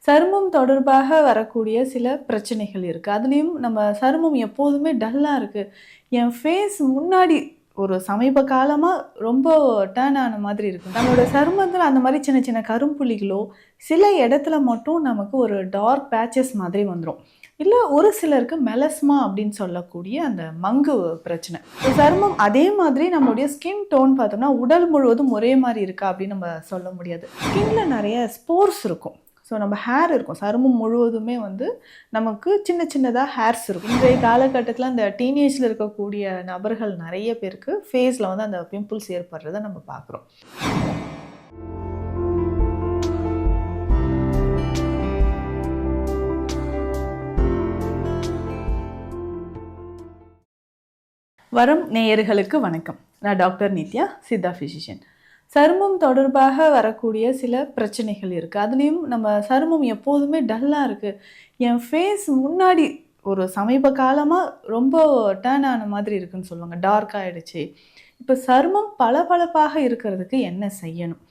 சருமம் தொடர்பாக வரக்கூடிய சில பிரச்சனைகள் இருக்கு. அதுலயும் நம்ம சருமம் எப்போதுமே டல்லா இருக்கு. என் ஃபேஸ் முன்னாடி ஒரு சமீப காலமா ரொம்ப டர்ன் ஆன மாதிரி இருக்கு. நம்மளோட சருமத்தில அந்த மாரி சின்ன சின்ன கரும்புள்ளிகளோ, சில இடத்துல மட்டும் நமக்கு ஒரு டார்க் பேட்சஸ் மாதிரி வந்துரும். இல்ல ஒரு சிலருக்கு மெலஸ்மா அப்படின்னு சொல்லக்கூடிய அந்த மங்கு பிரச்சனை. சருமம் அதே மாதிரி நம்மளுடைய ஸ்கின் டோன் பார்த்தோம்னா, உடல் முழுவதும் ஒரே மாரி இருக்கா அப்படின்னு நம்ம சொல்ல முடியாது. ஸ்கின்ல நெறைய ஸ்போர்ஸ் இருக்கும். ஸோ நம்ம ஹேர் இருக்கும். சருமம் முழுவதுமே வந்து நமக்கு சின்ன சின்னதா ஹேர்ஸ் இருக்கும். இன்றைய காலகட்டத்தில அந்த டீனேஜ்ல இருக்கக்கூடிய நபர்கள் நெறைய பேருக்கு ஃபேஸ்ல வந்து அந்த பிம்பிள்ஸ் ஏற்படுறத நம்ம பார்க்குறோம். வரம் நேயர்களுக்கு வணக்கம். நான் டாக்டர் நித்யா, சித்தா ஃபிசிஷியன். சருமம் தொடர்பாக வரக்கூடிய சில பிரச்சனைகள் இருக்கு. அதுலயும் நம்ம சருமம் எப்போதுமே டல்லா இருக்கு. என் ஃபேஸ் முன்னாடி ஒரு சமீப காலமா ரொம்ப டர்ன் ஆன மாதிரி இருக்குன்னு சொல்லுவாங்க. டார்க் ஆயிடுச்சு. இப்ப சருமம் பளபளப்பாக இருக்கிறதுக்கு என்ன செய்யணும்?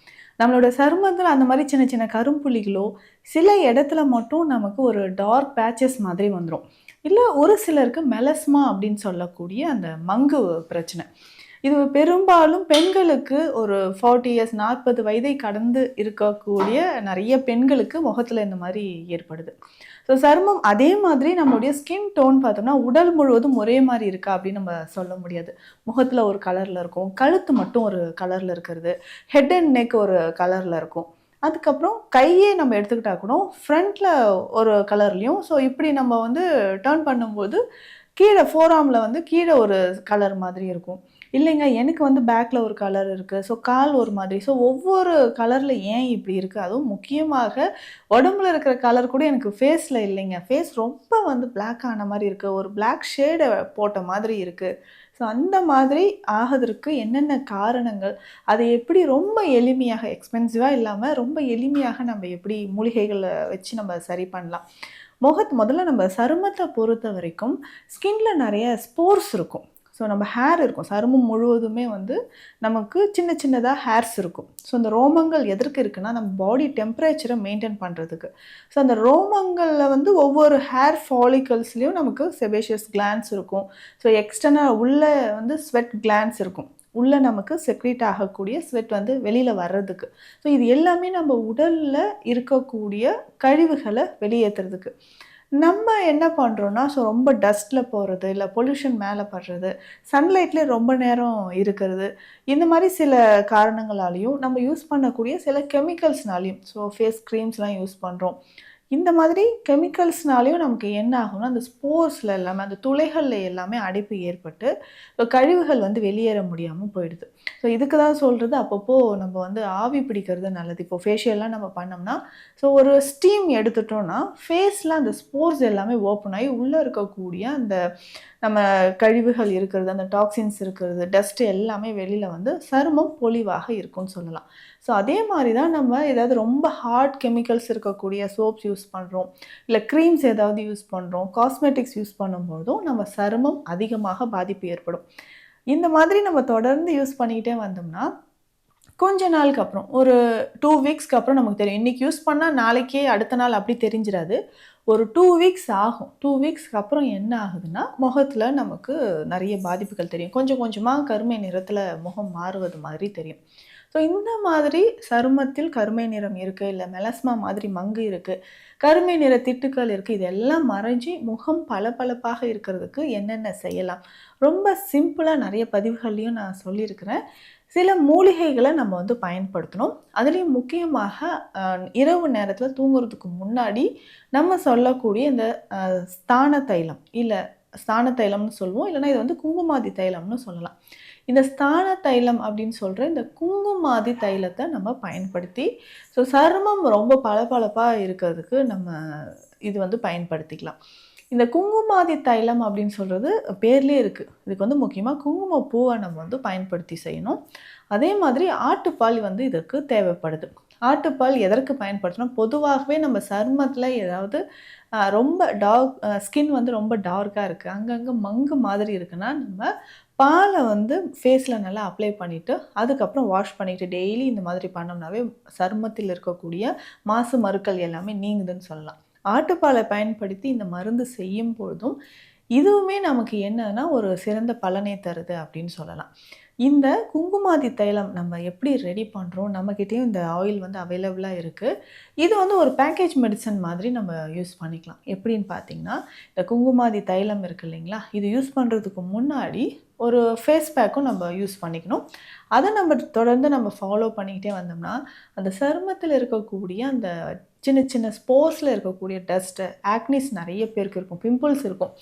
நம்மளோட சருமத்தில அந்த மாரி சின்ன சின்ன கரும்புள்ளிகளோ, சில இடத்துல மட்டும் நமக்கு ஒரு டார்க் பேட்சஸ் மாதிரி வந்துரும். இல்ல ஒரு சிலருக்கு மெலஸ்மா அப்படின்னு சொல்லக்கூடிய அந்த மங்கு பிரச்சனை. இது பெரும்பாலும் பெண்களுக்கு ஒரு 40 இயர்ஸ் 40 வயதை கடந்து இருக்கக்கூடிய நெறைய பெண்களுக்கு முகத்துல இந்த மாரி ஏற்படுது. ஸோ சருமம் அதே மாதிரி நம்மளுடைய ஸ்கின் டோன் பார்த்தோம்னா, உடல் முழுவதும் ஒரே மாரி இருக்கா அப்படின்னு நம்ம சொல்ல முடியாது. முகத்துல ஒரு கலர்ல இருக்கும். கழுத்து மட்டும் ஒரு கலர்ல இருக்கிறது. ஹெட் அண்ட் நெக் ஒரு கலர்ல இருக்கும். அதுக்கப்புறம் கையே நம்ம எடுத்துக்கிட்டா கூட ஃப்ரண்ட்ல ஒரு கலர்லயும் ஸோ இப்படி நம்ம வந்து டர்ன் பண்ணும்போது கீழ ஃபோர் ஆர்ம்ல வந்து கீழ ஒரு கலர் மாதிரி இருக்கும். இல்லைங்க எனக்கு வந்து பேக்ல ஒரு கலர் இருக்கு. ஸோ கால் ஒரு மாதிரி. ஸோ ஒவ்வொரு கலர்ல ஏன் இப்படி இருக்கு? அதுவும் முக்கியமாக உடம்புல இருக்கிற கலர் கூட எனக்கு ஃபேஸ்ல இல்லைங்க. ஃபேஸ் ரொம்ப வந்து பிளாக் ஆன மாரி இருக்கு. ஒரு பிளாக் ஷேட போட்ட மாதிரி இருக்கு. ஸோ அந்த மாதிரி ஆகதற்கு என்னென்ன காரணங்கள்? அதை எப்படி ரொம்ப எளிமையாக எக்ஸ்பென்சிவா இல்லாம ரொம்ப எளிமையாக நம்ம எப்படி மூலிகைகள வச்சு நம்ம சரி பண்ணலாம்? முதல்ல நம்ம சருமத்த பொறுத்தவரைக்கும் ஸ்கின்ல நெறைய ஸ்போர்ஸ் இருக்கும். ஸோ நம்ம ஹேர் இருக்கும். சருமம் முழுவதுமே வந்து நமக்கு சின்ன சின்னதா ஹேர்ஸ் இருக்கும். ஸோ அந்த ரோமங்கள் எதற்கு இருக்குன்னா, நம்ம பாடி டெம்பரேச்சர மெயின்டெயின் பண்றதுக்கு. ஸோ அந்த ரோமங்கள்ல வந்து ஒவ்வொரு ஹேர் ஃபாலிகல்ஸ்லயும் நமக்கு செபேஷியஸ் கிளாண்ட்ஸ் இருக்கும். ஸோ எக்ஸ்டர்னா உள்ள வந்து ஸ்வெட் கிளாண்ட்ஸ் இருக்கும். உள்ள நமக்கு செக்ரீட் ஆகக்கூடிய ஸ்வெட் வந்து வெளியில வர்றதுக்கு. ஸோ இது எல்லாமே நம்ம உடல்ல இருக்கக்கூடிய கழிவுகள வெளியேத்துறதுக்கு. நம்ம என்ன பண்றோம்னா, ஸோ ரொம்ப டஸ்ட்ல போறது, இல்ல பொல்யூஷன் மேல படுறது, சன்லைட்ல ரொம்ப நேரம் இருக்கிறது, இந்த மாரி சில காரணங்களாலயும், நம்ம யூஸ் பண்ணக்கூடிய சில கெமிக்கல்ஸ்னாலயும், ஸோ ஃபேஸ் கிரீம்ஸ்லாம் யூஸ் பண்றோம். இந்த மாதிரி கெமிக்கல்ஸ்னாலயும் நமக்கு என்ன ஆகும்னா, அந்த ஸ்போர்ஸ்ல எல்லாமே, அந்த துளைகள்ல எல்லாமே அடைப்பு ஏற்பட்டு, கழிவுகள் வந்து வெளியேற முடியாம போயிடுது. ஸோ இதுக்கு தான் சொல்றது, அப்பப்போ நம்ம வந்து ஆவி பிடிக்கிறது நல்லது. இப்போ ஃபேஷியல்லாம் நம்ம பண்ணோம்னா, ஸோ ஒரு ஸ்டீம் எடுத்துட்டோம்னா, ஃபேஸ்ல அந்த ஸ்போர்ஸ் எல்லாமே ஓப்பன் ஆகி, உள்ள இருக்கக்கூடிய அந்த நம்ம கழிவுகள் இருக்கிறது, அந்த டாக்ஸின்ஸ் இருக்கிறது, டஸ்ட் எல்லாமே வெளியில வந்து சருமம் பொலிவாக இருக்கும்னு சொல்லலாம். ஸோ அதே மாரி தான் நம்ம ஏதாவது ரொம்ப ஹார்ட் கெமிக்கல்ஸ் இருக்கக்கூடிய சோப்ஸ் யூஸ் பண்றோம். இல்ல கிரீம்ஸ் ஏதாவது யூஸ் பண்றோம். காஸ்மெட்டிக்ஸ் யூஸ் பண்ணும்போதும் நம்ம சருமம் அதிகமாக பாதிப்பு ஏற்படும். இந்த மாதிரி நம்ம தொடர்ந்து யூஸ் பண்ணிக்கிட்டே வந்தோம்னா, கொஞ்ச நாளுக்கு அப்புறம் ஒரு 2 வீக்ஸ்க்கு அப்புறம் நமக்கு தெரியும். இன்னைக்கு யூஸ் பண்ணா நாளைக்கே அடுத்த நாள் அப்படி தெரிஞ்சிராது. ஒரு 2 வீக்ஸ் ஆகும். 2 வீக்ஸ்க்கு அப்புறம் என்ன ஆகுதுன்னா, முகத்துல நமக்கு நெறைய பாதிப்புகள் தெரியும். கொஞ்சம் கொஞ்சமா கருமை நிறத்துல முகம் மாறுவது மாதிரி தெரியும். ஸோ இந்த மாதிரி சருமத்தில் கருமை நிறம் இருக்கு, இல்ல மெலஸ்மா மாதிரி மங்கு இருக்கு, கருமை நிற திட்டுக்கள் இருக்கு. இதெல்லாம் மறைஞ்சு முகம் பளபளப்பாக இருக்கிறதுக்கு என்னென்ன செய்யலாம்? ரொம்ப சிம்பிளா நெறைய பதிவுகள்லயும் நான் சொல்லியிருக்கிறேன். சில மூலிகைகள நம்ம வந்து பயன்படுத்தணும். அதுலயும் முக்கியமாக இரவு நேரத்துல தூங்குறதுக்கு முன்னாடி நம்ம சொல்லக்கூடிய இந்த அ ஸ்தான தைலம், இல்ல ஸ்தான தைலம்னு சொல்லுவோம். இல்லன்னா இது வந்து குங்குமாதி தைலம்னு சொல்லலாம். இந்த ஸ்தான தைலம் அப்படின்னு சொல்ற இந்த குங்குமாதி தைலத்த நம்ம பயன்படுத்தி, ஸோ சருமம் ரொம்ப பளபளப்பா இருக்கிறதுக்கு நம்ம இது வந்து பயன்படுத்திக்கலாம். இந்த குங்குமாதி தைலம் அப்படின்னு சொல்றது பேர்லயே இருக்கு. இதுக்கு வந்து முக்கியமா குங்குமப்பூவ நம்ம வந்து பயன்படுத்தி செய்யணும். அதே மாதிரி ஆட்டுப்பால் வந்து இதற்கு தேவைப்படுது. ஆட்டுப்பால் எதற்கு பயன்படுத்தணும்? பொதுவாகவே நம்ம சருமத்தில ஏதாவது ரொம்ப ஸ்கின் வந்து ரொம்ப டார்க்கா இருக்கு. அங்கங்க மங்கு மாதிரி இருக்குன்னா, நம்ம பாலை வந்து ஃபேஸில் நல்லா அப்ளை பண்ணிவிட்டு அதுக்கப்புறம் வாஷ் பண்ணிவிட்டு டெய்லி இந்த மாதிரி பண்ணோம்னாவே சருமத்தில் இருக்கக்கூடிய மாசு மருக்கள் எல்லாமே நீங்குதுன்னு சொல்லலாம். ஆட்டுப்பாலை பயன்படுத்தி இந்த மருந்து செய்யும் பொழுதும் இதுவுமே நமக்கு என்னன்னா ஒரு சிறந்த பலனை தருது அப்படின்னு சொல்லலாம். இந்த குங்குமாதி தைலம் நம்ம எப்படி ரெடி பண்ணுறோம், நம்மக்கிட்டேயும் இந்த ஆயில் வந்து அவைலபிளாக இருக்குது. இது வந்து ஒரு பேக்கேஜ் மெடிசன் மாதிரி நம்ம யூஸ் பண்ணிக்கலாம். எப்படின்னு பார்த்தீங்கன்னா, இந்த குங்குமாதி தைலம் இருக்குது இல்லைங்களா, இது யூஸ் பண்ணுறதுக்கு முன்னாடி ஒரு ஃபேஸ் பேக்கும் நம்ம யூஸ் பண்ணிக்கணும். அதை நம்ம தொடர்ந்து நம்ம ஃபாலோ பண்ணிக்கிட்டே வந்தோம்னா, அந்த சருமத்தில் இருக்கக்கூடிய அந்த சின்ன சின்ன ஸ்போர்ஸில் இருக்கக்கூடிய டஸ்ட்டு, ஆக்னிஸ் நிறைய பேருக்கு இருக்கும், பிம்பிள்ஸ் இருக்கும்.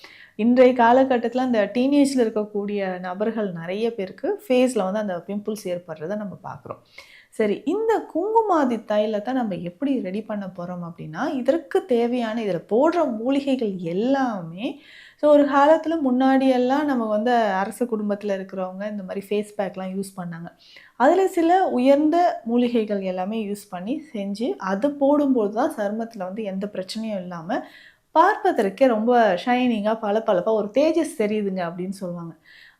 இன்றைய காலகட்டத்தில் அந்த டீனேஜில் இருக்கக்கூடிய நபர்கள் நிறைய பேருக்கு ஃபேஸில் வந்து அந்த பிம்பிள்ஸ் ஏற்படுறத நம்ம பார்க்குறோம். சரி, இந்த குங்குமாதி தைலத்தை நம்ம எப்படி ரெடி பண்ண போகிறோம் அப்படின்னா, இதற்கு தேவையான இதில் போடுற மூலிகைகள் எல்லாமே ஒரு காலத்தில் முன்னாடியெல்லாம் நம்ம வந்து அரச குடும்பத்தில் இருக்கிறவங்க இந்த மாதிரி ஃபேஸ் பேக்லாம் யூஸ் பண்ணாங்க. அதில் சில உயர்ந்த மூலிகைகள் எல்லாமே யூஸ் பண்ணி செஞ்சு அது போடும்போது தான் சருமத்தில் வந்து எந்த பிரச்சனையும் இல்லாமல் பார்ப்பதற்கே ரொம்ப ஷைனிங்காக பளபளப்பாக ஒரு தேஜஸ் தெரியுதுங்க அப்படின்னு சொல்லுவாங்க.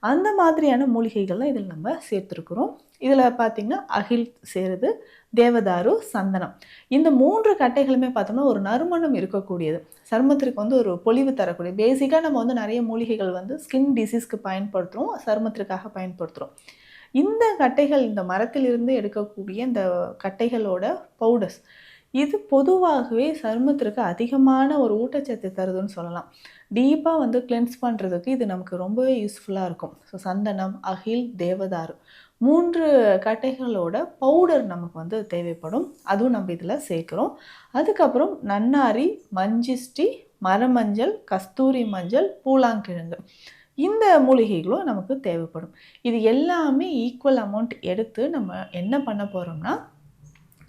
அந்த மாதிரியான மூலிகைகள்லாம் இதில் நம்ம சேர்த்துருக்குறோம். இதில் பார்த்திங்கன்னா அகில் சேருது, தேவதாரு, சந்தனம். இந்த 3 கட்டைகளுமே பார்த்தோம்னா ஒரு நறுமணம் இருக்கக்கூடியது. சருமத்திற்கு வந்து ஒரு பொலிவு தரக்கூடிய பேசிக்காக நம்ம வந்து நிறைய மூலிகைகள் வந்து ஸ்கின் டிசீஸ்க்கு பயன்படுத்துகிறோம், சருமத்திற்காக பயன்படுத்துகிறோம். இந்த கட்டைகள் இந்த மரத்திலிருந்து எடுக்கக்கூடிய இந்த கட்டைகளோட பவுடர்ஸ் இது பொதுவாகவே சருமத்திற்கு அதிகமான ஒரு ஊட்டச்சத்து தருதுன்னு சொல்லலாம். டீப்பாக வந்து கிளென்ஸ் பண்ணுறதுக்கு இது நமக்கு ரொம்பவே யூஸ்ஃபுல்லாக இருக்கும். சந்தனம், அகில், தேவதாரு 3 கட்டைகளோட பவுடர் நமக்கு வந்து தேவைப்படும். அதுவும் நம்ம இதில் சேர்க்குறோம். அதுக்கப்புறம் நன்னாரி, மஞ்சிஷ்டி, மரமஞ்சள், கஸ்தூரி மஞ்சள், பூலாங்கிழங்கு இந்த மூலிகைகளும் நமக்கு தேவைப்படும். இது எல்லாமே ஈக்குவல் அமௌண்ட் எடுத்து நம்ம என்ன பண்ண போகிறோம்னா,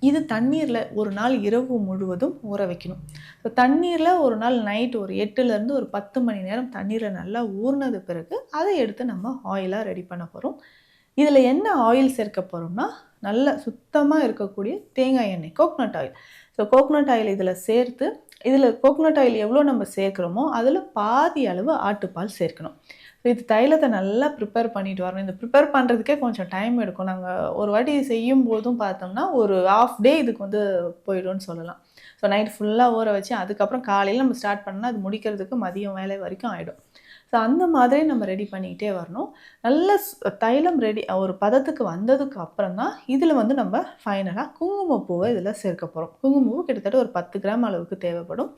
இது தண்ணீரில் ஒரு நாள் இரவு முழுவதும் ஊற வைக்கணும். தண்ணீரில் ஒரு நாள் நைட் ஒரு 8லேருந்து ஒரு 10 மணி நேரம் தண்ணீரில் நல்லா ஊறினது பிறகு அதை எடுத்து நம்ம ஆயிலாக ரெடி பண்ண போகிறோம். இதில் என்ன ஆயில் சேர்க்க போகிறோம்னா, நல்ல சுத்தமாக இருக்கக்கூடிய தேங்காய் எண்ணெய், கோக்னட் ஆயில். கோக்னட் ஆயில் இதில் சேர்த்து, இதில் கோக்னட் ஆயில் எவ்வளோ நம்ம சேர்க்குறோமோ அதில் பாதி அளவு ஆட்டுப்பால் சேர்க்கணும். இது தைலத்தை நல்லா ப்ரிப்பேர் பண்ணிட்டு வரணும். இந்த ப்ரிப்பேர் பண்ணுறதுக்கே கொஞ்சம் டைம் எடுக்கும். நாங்கள் ஒரு வாட்டி செய்யும் போதும் பார்த்தோம்னா ஒரு ஹாஃப் டே இதுக்கு வந்து போயிடும்னு சொல்லலாம். நைட் ஃபுல்லாக ஊற வச்சு அதுக்கப்புறம் காலையில் நம்ம ஸ்டார்ட் பண்ணால் அது முடிக்கிறதுக்கு மதியம் வேலை வரைக்கும் ஆகிடும். அந்த மாதிரி நம்ம ரெடி பண்ணிக்கிட்டே வரணும். நல்ல தைலம் ரெடி ஒரு பதத்துக்கு வந்ததுக்கு அப்புறம் தான் இதில் வந்து நம்ம ஃபைனலாக குங்குமப்பூவை இதில் சேர்க்க போகிறோம். குங்குமப்பூ கிட்டத்தட்ட ஒரு 10 கிராம் அளவுக்கு தேவைப்படும்.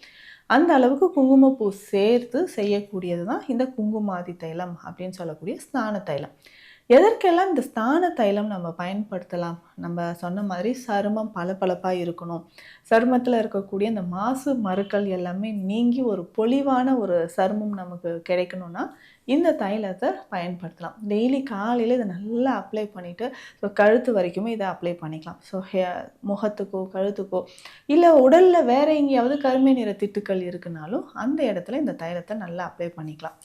அந்த அளவுக்கு குங்குமப்பூ சேர்த்து செய்யக்கூடியது தான் இந்த குங்குமாதி தைலம் அப்படின்னு சொல்லக்கூடிய ஸ்நான தைலம். எதற்கெல்லாம் இந்த ஸ்நான தைலம் நம்ம பயன்படுத்தலாம்? நம்ம சொன்ன மாதிரி சருமம் பளபளப்பாக இருக்கணும், சருமத்தில் இருக்கக்கூடிய இந்த மாசு மருக்கள் எல்லாமே நீங்கி ஒரு பொலிவான ஒரு சருமம் நமக்கு கிடைக்கணும்னா இந்த தைலத்தை பயன்படுத்தலாம். டெய்லி காலையில் இதை நல்லா அப்ளை பண்ணிவிட்டு கழுத்து வரைக்குமே இதை அப்ளை பண்ணிக்கலாம். முகத்துக்கோ கழுத்துக்கோ இல்லை உடலில் வேறு எங்கேயாவது கருமை நிற திட்டுக்கள் இருக்குனாலும் அந்த இடத்துல இந்த தைலத்தை நல்லா அப்ளை பண்ணிக்கலாம்.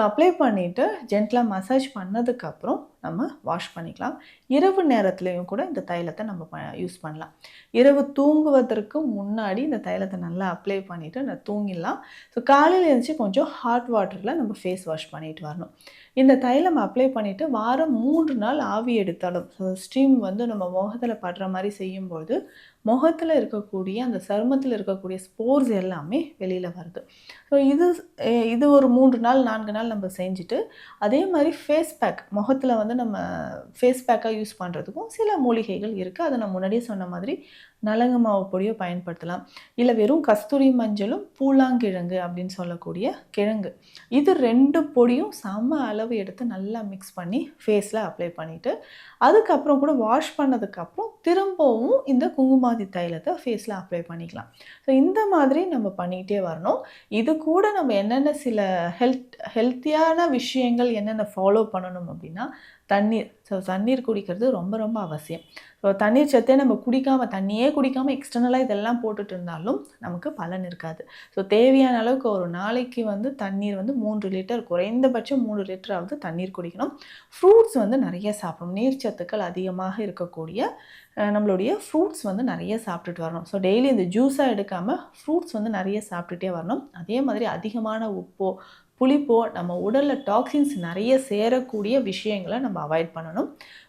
அப்ளை பண்ணிவிட்டு ஜென்டலாக மசாஜ் பண்ணதுக்கப்புறம் நம்ம வாஷ் பண்ணிக்கலாம். இரவு நேரத்துலையும் கூட இந்த தைலத்தை நம்ம யூஸ் பண்ணலாம். இரவு தூங்குவதற்கு முன்னாடி இந்த தைலத்தை நல்லா அப்ளை பண்ணிவிட்டு நான் தூங்கிடலாம். காலையில் எழுந்துச்சு கொஞ்சம் ஹாட் வாட்டரில் நம்ம ஃபேஸ் வாஷ் பண்ணிட்டு வரணும். இந்த தைலம் அப்ளை பண்ணிவிட்டு வாரம் 3 நாள் ஆவி எடுத்தாலும் ஸ்டீம் வந்து நம்ம முகத்தில் படுற மாதிரி செய்யும்போது முகத்தில் இருக்கக்கூடிய அந்த சருமத்தில் இருக்கக்கூடிய ஸ்போர்ஸ் எல்லாமே வெளியில் வருது. இது ஒரு 3 நாள் 4 நாள் நம்ம செஞ்சுட்டு அதே மாதிரி ஃபேஸ் பேக் முகத்தில் வந்து நம்ம ஃபேஸ் பேக்காக யூஸ் பண்ணுறதுக்கும் சில மூலிகைகள் இருக்குது. அதை நான் முன்னாடியே சொன்ன மாதிரி நலங்கு மாவு பொடியோ பயன்படுத்தலாம். இல்லை வெறும் கஸ்தூரி மஞ்சளும் பூலாங்கிழங்கு அப்படின்னு சொல்லக்கூடிய கிழங்கு இது 2 பொடியும் சம அளவு எடுத்து நல்லா மிக்ஸ் பண்ணி ஃபேஸில் அப்ளை பண்ணிவிட்டு அதுக்கப்புறம் கூட வாஷ் பண்ணதுக்கப்புறம் திரும்பவும் இந்த குங்குமாதி தைலத்தை ஃபேஸில் அப்ளை பண்ணிக்கலாம். இந்த மாதிரி நம்ம பண்ணிகிட்டே வரணும். இது கூட நம்ம என்னென்ன சில ஹெல்த்தியான விஷயங்கள் என்னென்ன ஃபாலோ பண்ணணும் அப்படின்னா, தண்ணீர். தண்ணீர் குடிக்கிறது ரொம்ப ரொம்ப அவசியம். தண்ணீர் சத்தே நம்ம தண்ணியே குடிக்காமல் எக்ஸ்டர்னலாக இதெல்லாம் போட்டுட்டு இருந்தாலும் நமக்கு பலன் இருக்காது. தேவையான அளவுக்கு ஒரு நாளைக்கு வந்து தண்ணீர் வந்து 3 லிட்டர், குறைந்தபட்சம் 3 லிட்டராவது தண்ணீர் குடிக்கணும். ஃப்ரூட்ஸ் வந்து நிறைய சாப்பிடணும். நீர் சத்துக்கள் அதிகமாக இருக்கக்கூடிய நம்மளுடைய ஃப்ரூட்ஸ் வந்து நிறைய சாப்பிட்டுட்டு வரணும். டெய்லி இந்த ஜூஸாக எடுக்காமல் ஃப்ரூட்ஸ் வந்து நிறைய சாப்பிட்டுட்டே வரணும். அதே மாதிரி அதிகமான உப்போ புளிப்போ நம்ம உடலில் டாக்ஸின்ஸ் நிறைய சேரக்கூடிய விஷயங்களை நம்ம அவாய்ட் பண்ணணும்.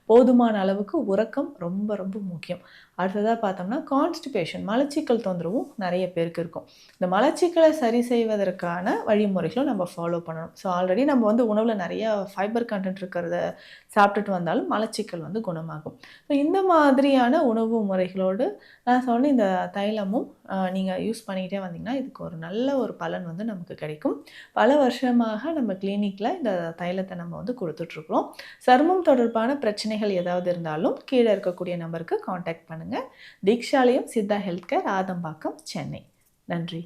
போதுமான அளவுக்கு உறக்கம் ரொம்ப ரொம்ப முக்கியம். அடுத்ததாக பார்த்தோம்னா கான்ஸ்டிபேஷன், மலச்சிக்கல் தொந்தரவும் நிறைய பேருக்கு இருக்கும். இந்த மலச்சிக்கலை சரி செய்வதற்கான வழிமுறைகளும் நம்ம ஃபாலோ பண்ணணும். ஸோ ஆல்ரெடி நம்ம உணவில் நிறைய ஃபைபர் கண்டென்ட் இருக்கிறத சாப்பிட்டுட்டு வந்தாலும் மலச்சிக்கல் குணமாகும். ஸோ இந்த மாதிரியான உணவு முறைகளோடு நான் சொன்ன இந்த தைலமும் நீங்கள் யூஸ் பண்ணிக்கிட்டே வந்தீங்கன்னா இதுக்கு ஒரு நல்ல ஒரு பலன் நமக்கு கிடைக்கும். பல வருஷமாக நம்ம கிளினிக்கில் இந்த தைலத்தை நம்ம கொடுத்துட்ருக்குறோம். சருமம் தொடர்பான பிரச்சனைகள் ஏதாவது இருந்தாலும் கீழே இருக்கக்கூடிய நம்பருக்கு காண்டாக்ட் பண்ணுங்கள். Deekshalayam Siddha health care, Adambakkam, Chennai. நன்றி.